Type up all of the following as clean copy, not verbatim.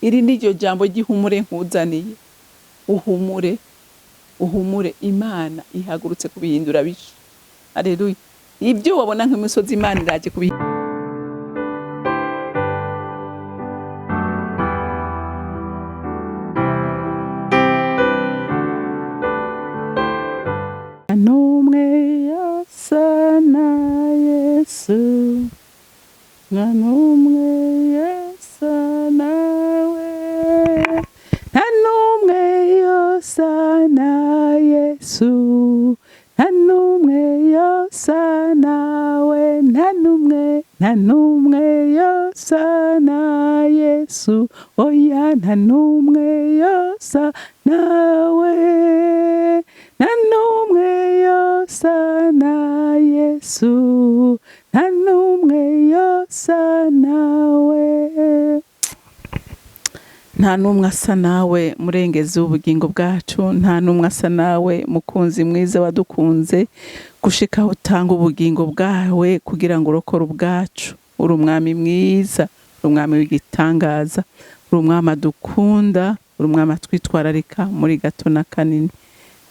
iri niryo jambo ry'ihumure nkuzaniye. Uhumure, Imana ihagurutse kubihindura bisha. Haleluya. Ibyo wabona nk'imisozi Imana iraje kubihindura. Numwe yasa na Yesu, numwe yasa nawe, numwe yasa na Yesu, numwe yasa nawe, numwe yasa na Yesu, oya numwe yasa nawe, numwe yasa na Yesu, numwe yasa nawe. Nta numwe asa nawe murengezi w'ubugingo bwacu, nta numwe asa nawe mukunzi mwiza wadukunze gushika utanga ubugingo bwawe kugira ngo urokore ubwacu. Uri umwami mwiza, uri umwami w'igitangaza, uri umwami adukunda, uri umwami atwitwararika muri gato na kanini.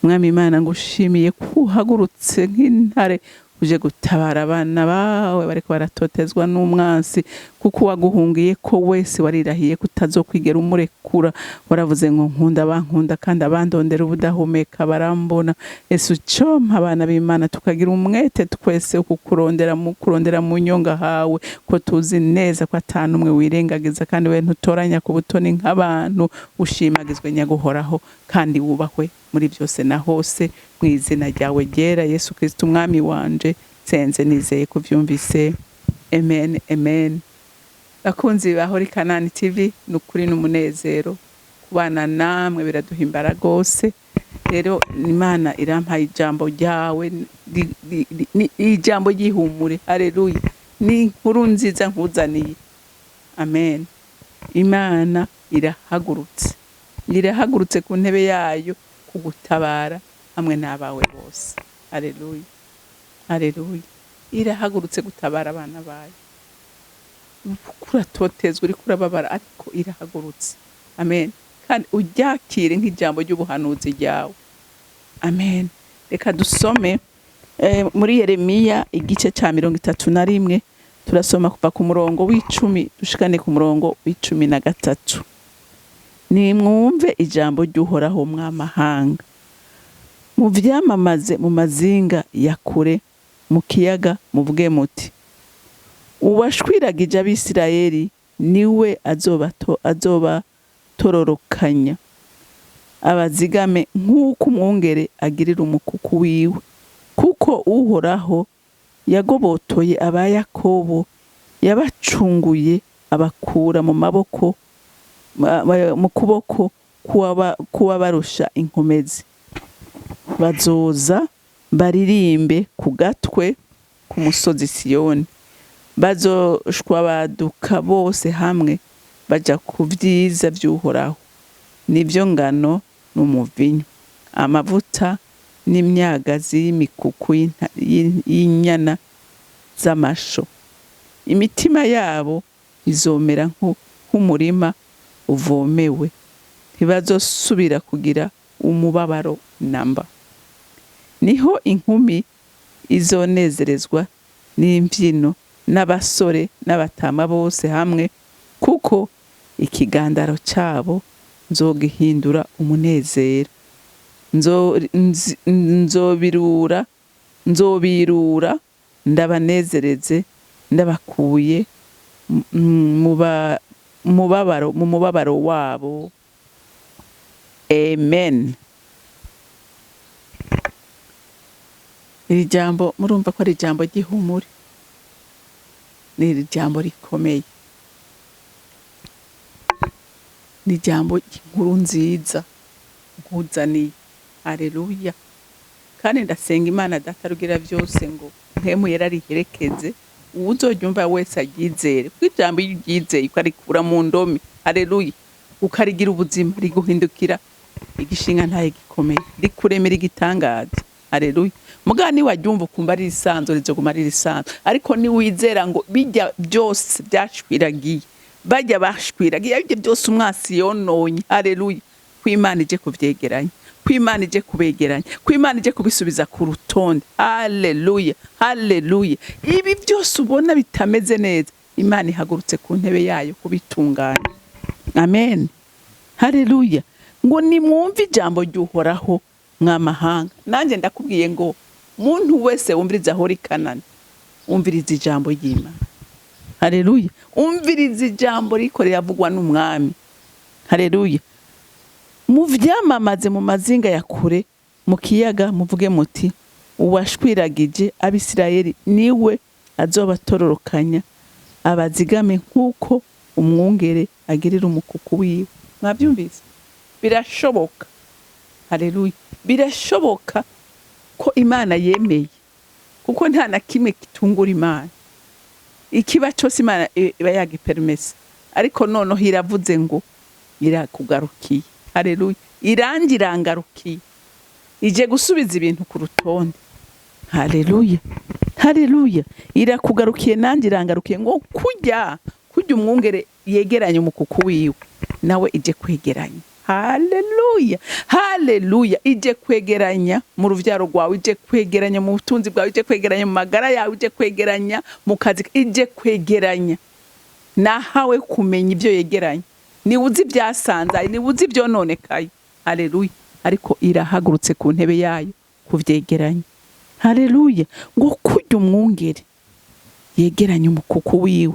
Mwami Imana ngushimiye kuhagurutse nk'intare uje gutabara abana bawe bariko baratotezwa n'umwansi, kuko waguhungiye ko wese warirahiye kutazokwigera umurekura. Waravuze ngo nkunda bankunda kandi abandondera ubudahumeka barambona. Yesu compa abana b'Imana tukagira umwete twese kukurondera mu nyonga hawe, ko tuzi neza ko atanumwe wirengagiza kandi we ntutoranya ku butoni nk'abantu. Ushimagizwe nyaguhoraho kandi wubahwe muri byose na hose, mu izina ryawe ryera Yesu Kristo umwami wanje senze nizeye kuvyumvise. Amen, amen. Bakunzi ba Holy Canaan TV, nukuri n'umunezero kubana namwe, biraduhimbara gose. Rero Imana irampaye ijambo ryawe, ijambo ry'ihumure. Haleluya. Ni inkuru nziza nkuzaniye. Amen. Imana irahagurutse ku ntebe yayo kugutabara hamwe n'abawe bose. Haleluya. Haleluya. Irahagurutse gutabara abana bayo. Kuratotezwa uri kurababara ariko irahagurutse. Amen. Kandi uryakire nk'ijambo ry'ubuhanuzi ryawe. Amen. Reka dusome muri Yeremiya igice ca 31, turasoma kuva ku murongo w'10 dushikane ku murongo w'13. Nimwumve ijambo ry'Uhoraho mw'amahanga, muvyamamaze mu mazinga ya kure, mu kiyaga muvuge muti, uwashwiragije Abisirayeli niwe azobatororokanya, abazigame nk'uko umwungere agirira umukuku wiwe. Kuko Uhoraho yagobotoye aba Yakobo, yabacunguye abakura mu kuboko kuwabarusha inkomezi. Bazoza baririmbe ku gatwe ku musozi Siyoni, bazoshwabaduka bose hamwe baja ku vyiza vy'Uhoraho, nivyo ngano n'umuvinyu, amavuta n'imyagazi y'imikuku y'inyana z'amasho. Imitima yabo izomera nk'umurima uvomewe, ntibazosubira kugira umubabaro namba. Niho inkumi izonezerezwa n'imbyino, n'abasore n'abatama bose hamwe, kuko ikigandaro cyabo nzogihindura umunezero. Nzobirura ndabanezereze, ndabakuye mu mubabaro wabo. Amen. Iri jambo murumva ko ari ijambo ry'ihumure, ni iri jambo rikomeye, ni ijambo ry'inkuru nziza nkuzaniye. Haleluya. Kandi ndasenga Imana Data rugira byose ngo mpemu yarariherekeze, uwuzoryumva wese aryizere, kuko ijambo iyo uryizeye ukarikura mu ndomi, haleluya, ukarigira ubuzima, riguhindukira igishinga ntaye gikomeye, rikuremera igitangaza. Haleluya. Muga ni waryumva ukumva ari risanzwe, rizoguma ari risanzwe, ariko ni wizera ngo bijya byose byashwiragiye bajya bashwiragiye ibyo byose umwasi yononye. Haleluya. Kw'Imana ije kuvyegeranya, kw'Imana ije kubegeranya, kw'Imana ije kubisubiza ku rutonde. Haleluya, haleluya. Ibi byose ubona bitameze neza, Imana ihagurutse ku ntebe yayo kubitunganya. Amen. Haleluya. Ngo nimwumve ijambo ry'Uhoraho mw'amahanga. Nanjye ndakubwiye ngo muntu wese wumviriza aho rikanana, umviriza ijambo ry'Imana. Haleluya. Umviriza ijambo riko riravugwa n'umwami. Haleluya. Muvyamamaze mu mazinga ya kure, mu kiyaga muvuge muti uwashwiragije Abisirayeli niwe azobatororokanya abazigame nk'uko umwungere agirira umukuku wiwe. Mwabyumvise? Birashoboka. Haleluya. Birashoboka ko Imana yemeye, kuko nta na kimwe kitungura Imana. Ikiba cyose Imana iba yagipermesa, ariko noneho iravuze ngo irakugarukiye. Haleluya. Irangirangarukiye, ije gusubiza ibintu ku rutonde. Haleluya, haleluya. Irakugarukiye nanjye irangarukiye ngo kujya umwungere yegeranye umukuku wiwe, nawe ije kwegeranya. Haleluya, haleluya. Ije kwegeranya mu ruvyaro rwawe, ije kwegeranya mu butunzi bwawe, ije kwegeranya mu magara yawe, ije kwegeranya mu kazi, ije kwegeranya. Nahawe kumenya ibyo yegeranya, niwe uzi ibyasanzaye, niwe uzi ibyononekaye. Haleluya. Ariko irahagurutse ku ntebe yayo kuvyegeranya. Haleluya. Ngo kujya umwungere yegeranye umukuku wiwe,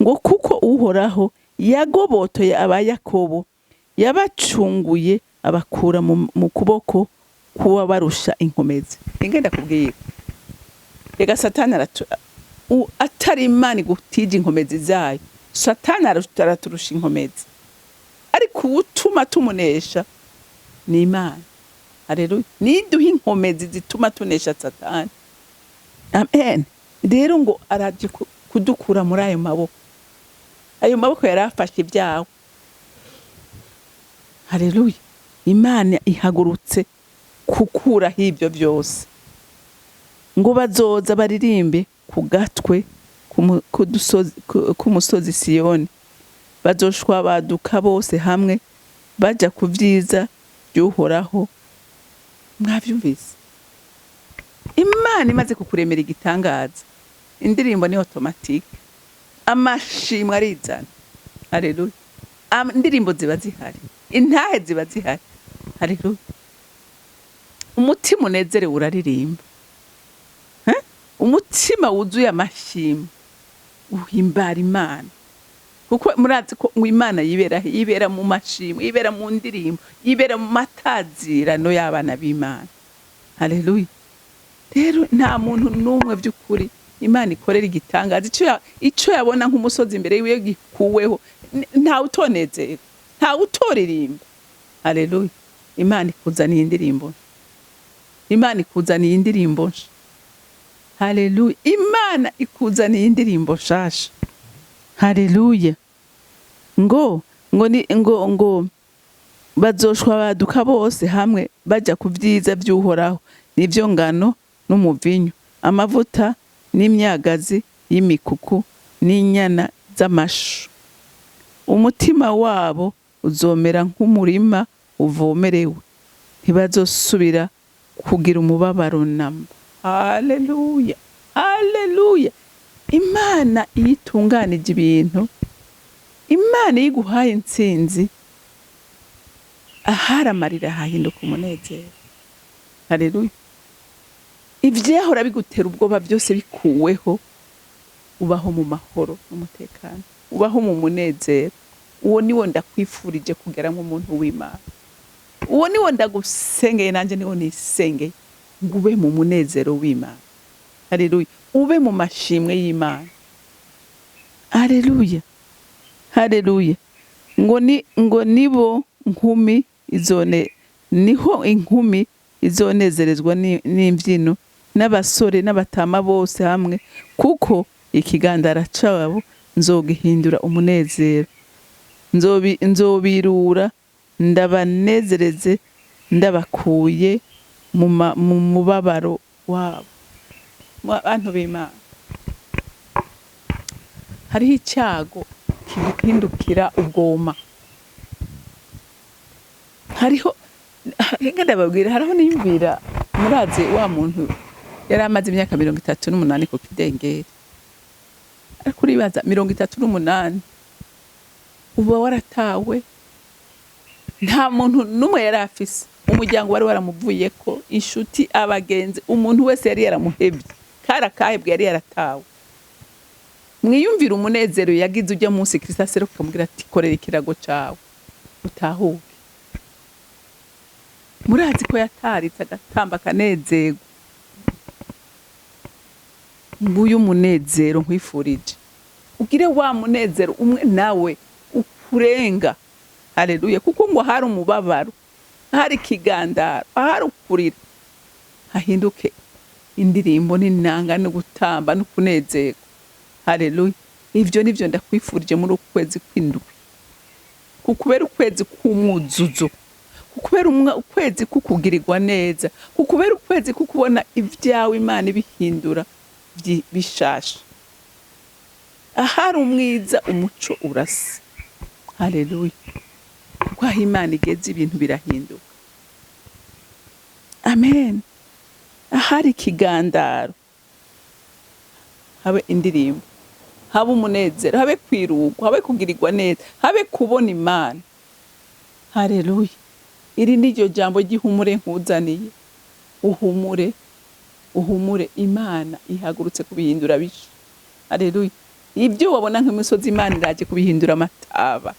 ngo kuko Uhoraho yagobotoye abayakobo, yabacunguye abakura mu kuboko kuba barusha inkomezi. Ingenda kubwira, ega Satani atari Imana gutije inkomezi zayo, Satani araturusha inkomezi, ariko utuma tumunesha ni Imana. Haleluya. Niduha inkomezi zituma tunesha Satani. Amen. Rero ngo araje kudukura muri ayo maboko. Ayo maboko yarafashe ibyawe. Haleluya. Imana ihagurutse kukuraho ibyo byose. Ngo bazoza baririmbe ku gatwe k'umusozi Siyoni, bazoshwa baduka bose hamwe baja ku vyiza by'Uhoraho. Mwavyumvise? Imana imaze kukuremera igitangaza, indirimbo ni automatique, amashimwe arizana. Haleluya. Indirimbo ziba zihari, intahe ziba zihari. Haleluya. Umutima unezerewe uraririmba, umutima wuzuye amashimwe uhimbara Imana, kuko murazi ko Imana yibera mu mashimwe, yibera mu ndirimbo, yibera mu matazirano y'abana b'Imana. Haleluya. Rero nta muntu n'umwe by'ukuri Imana ikorera igitangaza, icyo yabona nk'umusozi imbere yiwe gikuweho, nta utonezerwa, nta utoririmba. Haleluya. Imana ikuzaniye indirimbo, Imana ikuzaniye indirimbo. Haleluya. Imana ikuzaniye indirimbo shasha. Haleluya. Ngo bazoshwa baduka bose hamwe baja ku vyiza by'Uhoraho, nivyo ngano n'umuvinyu, amavuta n'imyagazi y'imikuku n'inyana z'amashu. Umutima wabo uzomera nk'umurima uvomerewe, ntibazosubira kugira umubabaro namba. Haleluya, haleluya. Imana iyitunganije ibintu, Imana yiguhaye intsinzi, ahari amarira hahinduka umunezero. Haleluya. Ivyahora bigutera ubwoba byose bikuweho, ubaho mu mahoro n'umutekano, ubaho mu munezero. Uwo niwo ndakwifurije kugera nk'umuntu w'Imana, uwo niwo ndagusengeye, nanjye niwo nisengeye, ngo ube mu munezero w'Imana. Haleluya. Ube mu mashimwe y'Imana. Haleluya, haleluya. Ngo nibo nkumi niho inkumi izonezerezwa n'imbyino, n'abasore n'abatama bose hamwe, kuko ikigandara cabo nzogihindura umunezero. Nzobirura ndabanezereze, ndabakuye mu mubabaro wabo. Abantu b'Imana, hariho icyago kiguhindukira ubwoma. Hariho ndababwira, hariho niyumvira, murazi wa muntu yari amaze imyaka 38 ku kidengeri, ariko uribaza 38 uba waratawe, nta muntu numwe yari afise, umuryango wari waramuvuyeko, inshuti, abagenzi, umuntu wese yari yaramuhebye, karakahebwe, yari yaratawe. Mwiyumvira umunezero yagize ujya munsi Kristo aseruka akamubwira ati korera ikirago cawe utahuke. Murazi ko yataritse agatamba akanezerwa. Nguyu munezero nkwifurije, ugire wa munezero umwe nawe ukurenga. Haleluya. Kuko ngo hari umubabaro, hari ikigandaro, hari ukurira, hahinduke indirimbo n'inanga no gutamba no kunezerwa. Haleluya. Ivyo nivyo ndakwifurije muri ukwezi kw'indwi, kukubera ukwezi k'umwuzuzo, kukubera ukwezi kukugirirwa neza, kukubera ukwezi kukubona ivyawe Imana ibihindura bishasha. Ahari umwiza umuco urasa. Haleluya. Kuko aho Imana igeze ibintu birahinduka. Amen. Ahari ikigandaro habe indirimbo, habe umunezero, habe kwirugwa, habe kugirirwa neza, habe kubona Imana. Haleluya. Iri niryo jambo ry'ihumure nkuzaniye. Uhumure, uhumure, Imana ihagurutse kubihindura bisha. Haleluya. Ibyo wabona nk'imisozi Imana iraje kubihindura amataba.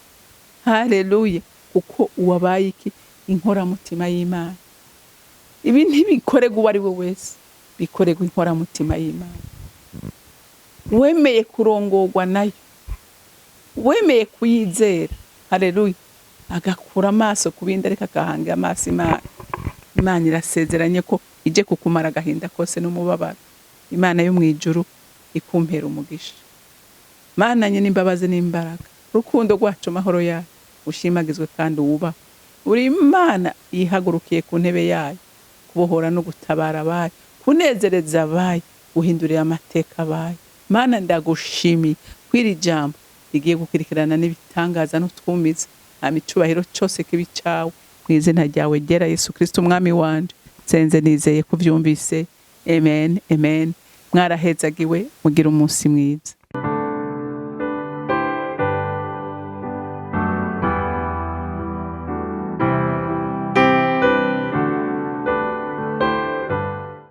Haleluya. Kuko uwabaye iki? Inkoramutima y'Imana. Ibi ntibikorerwa uwo ari we wese, bikorerwa inkoramutima y'Imana. Wemeye kurongorwa nayo, wemeye kuyizera. Haleluya. Agakura amaso kubindi ariko akahanga amaso Imana. Imana irasezeranye ko ije kukumara agahinda kose n'umubabaro. Imana yo mwijuru ikumpera umugisha. Mana nye n'imbabazi n'imbaraga, rukundo rwacu mahoro yayo ushimagizwe kandi wuba. Uri Imana yihagurukiye ku ntebe yayo, kubohora no gutabara abayo, kunezereza abayo, guhindurira amateka abayo. Mana ndagushimiye kwiri jambo rigiye gukurikirana n'ibitangaza n'utwumiza. Amicubahiro cyose kibicawe mu izina ryawe ryera Yesu Kristo umwami wanje. Senze nizeye kuvyumvise. Amen. Amen. Mwarahezagiwe, mugira umunsi mwiza.